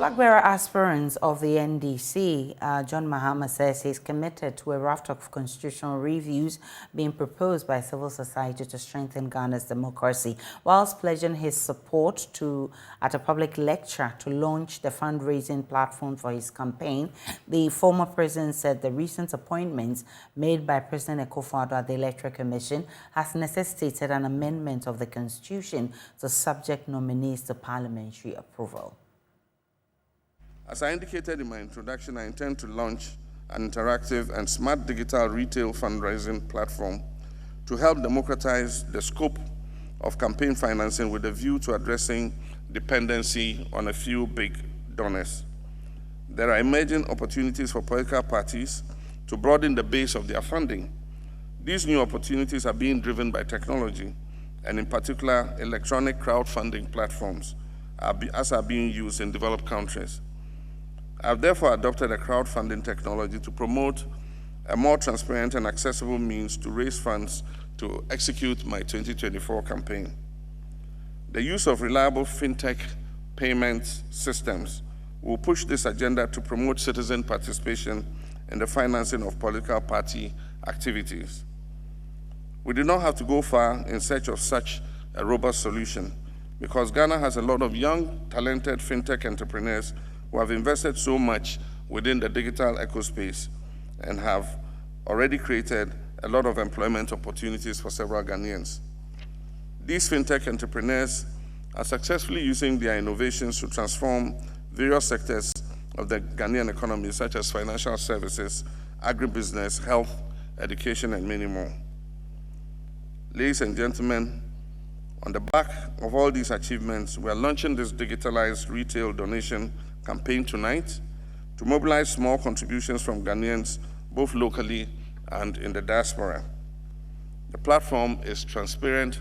flag bearer aspirant of the NDC, John Mahama, says he's committed to a raft of constitutional reviews being proposed by civil society to strengthen Ghana's democracy, whilst pledging his support at a public lecture to launch the fundraising platform for his campaign. The former president said the recent appointments made by President Akufo-Addo at the Electoral Commission has necessitated an amendment of the Constitution to subject nominees to parliamentary approval. As I indicated in my introduction, I intend to launch an interactive and smart digital retail fundraising platform to help democratize the scope of campaign financing with a view to addressing dependency on a few big donors. There are emerging opportunities for political parties to broaden the base of their funding. These new opportunities are being driven by technology, and in particular, electronic crowdfunding platforms as are being used in developed countries. I've therefore adopted a crowdfunding technology to promote a more transparent and accessible means to raise funds to execute my 2024 campaign. The use of reliable fintech payment systems will push this agenda to promote citizen participation in the financing of political party activities. We do not have to go far in search of such a robust solution, because Ghana has a lot of young, talented fintech entrepreneurs who have invested so much within the digital ecospace and have already created a lot of employment opportunities for several Ghanaians. These fintech entrepreneurs are successfully using their innovations to transform various sectors of the Ghanaian economy, such as financial services, agribusiness, health, education, and many more. Ladies and gentlemen, on the back of all these achievements, we are launching this digitalized retail donation campaign tonight to mobilize small contributions from Ghanaians, both locally and in the diaspora. The platform is transparent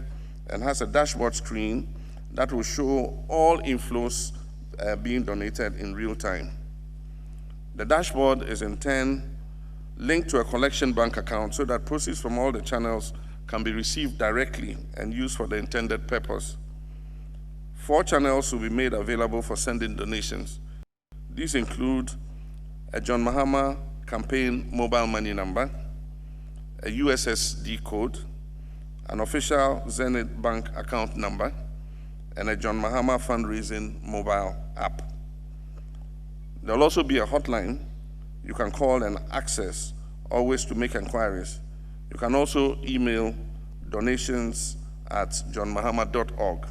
and has a dashboard screen that will show all inflows being donated in real time. The dashboard is in turn linked to a collection bank account so that proceeds from all the channels can be received directly and used for the intended purpose. 4 channels will be made available for sending donations. These include a John Mahama campaign mobile money number, a USSD code, an official Zenith Bank account number, and a John Mahama fundraising mobile app. There will also be a hotline you can call and access, always to make inquiries. You can also email donations@johnmahama.org.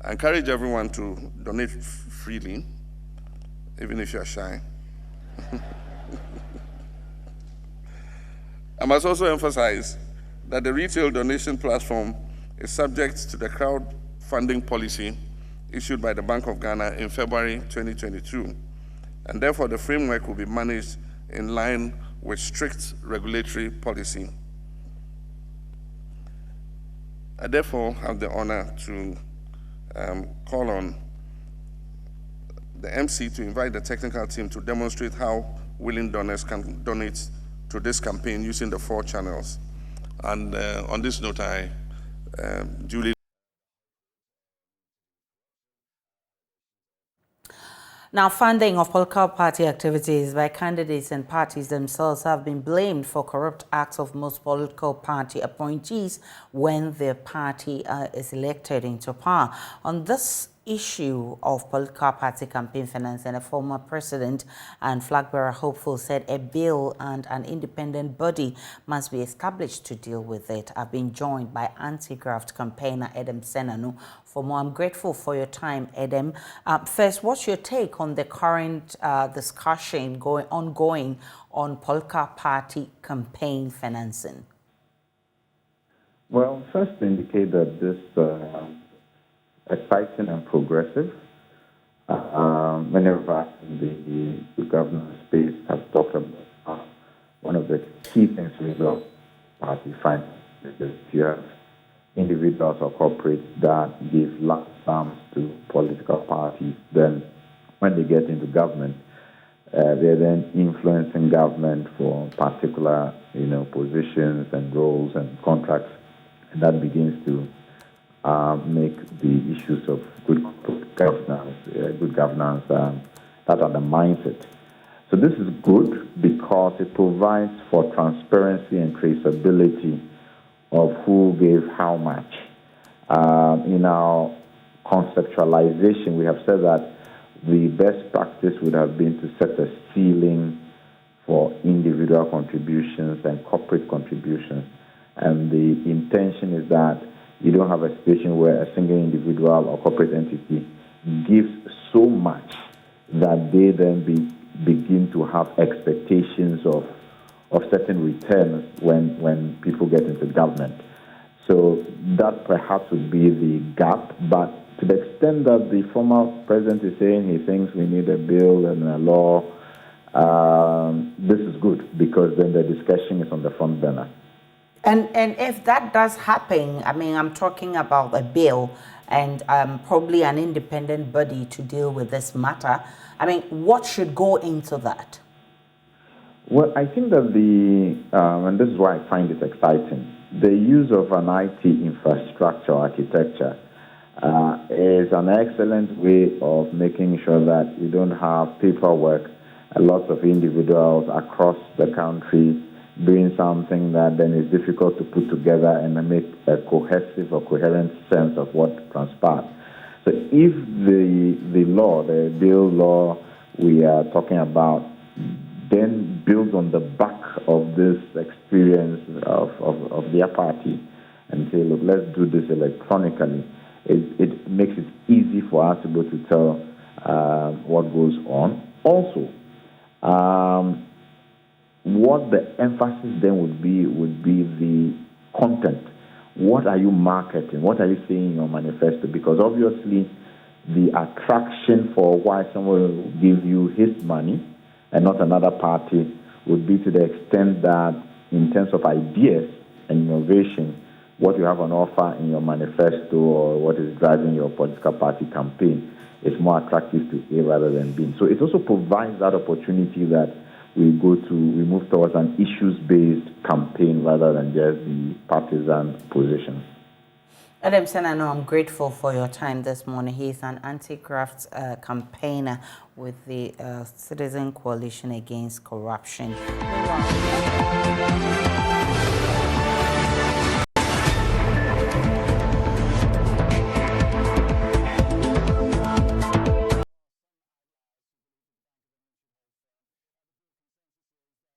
I encourage everyone to donate freely, even if you're shy. I must also emphasize that the retail donation platform is subject to the crowdfunding policy issued by the Bank of Ghana in February 2022, and therefore the framework will be managed in line with strict regulatory policy. I therefore have the honor to call on the MC to invite the technical team to demonstrate how willing donors can donate to this campaign using the 4 channels. And on this note, I duly. Now, funding of political party activities by candidates and parties themselves have been blamed for corrupt acts of most political party appointees when their party is elected into power. On this issue of political party campaign finance, and a former president and flag bearer hopeful said a bill and an independent body must be established to deal with it. I've been joined by anti-graft campaigner Edem Senanu. For more, I'm grateful for your time, Edem. First, what's your take on the current discussion ongoing on political party campaign financing? Well, first to indicate that this exciting and progressive. Many of us in the government space have talked about one of the key things with the party finance is you have individuals or corporates that give lump sums to political parties. Then when they get into government, they're then influencing government for particular positions and roles and contracts, and that begins to make the issues of good good governance that undermines it. So this is good because it provides for transparency and traceability of who gave how much. In our conceptualization, we have said that the best practice would have been to set a ceiling for individual contributions and corporate contributions. And the intention is that you don't have a situation where a single individual or corporate entity gives so much that they then begin to have expectations of certain returns when people get into government. So that perhaps would be the gap, but to the extent that the former president is saying he thinks we need a bill and a law, this is good because then the discussion is on the front burner. And if that does happen, I mean, I'm talking about a bill and probably an independent body to deal with this matter. I mean, what should go into that? Well, I think that and this is why I find it exciting, the use of an IT infrastructure architecture is an excellent way of making sure that you don't have paperwork, lots of individuals across the country doing something that then is difficult to put together and make a cohesive or coherent sense of what transpired. So if the law, the bill law we are talking about, then builds on the back of this experience of their party and say, look, let's do this electronically, it makes it easy for us to be able to tell what goes on. Also, what the emphasis then would be the content. What are you marketing? What are you saying in your manifesto? Because obviously the attraction for why someone will give you his money and not another party would be to the extent that in terms of ideas and innovation, what you have on offer in your manifesto or what is driving your political party campaign is more attractive to A rather than B. So it also provides that opportunity that we move towards an issues-based campaign rather than just the partisan position. Adam Senano, I'm grateful for your time this morning. He's an anti-graft campaigner with the Citizen Coalition Against Corruption.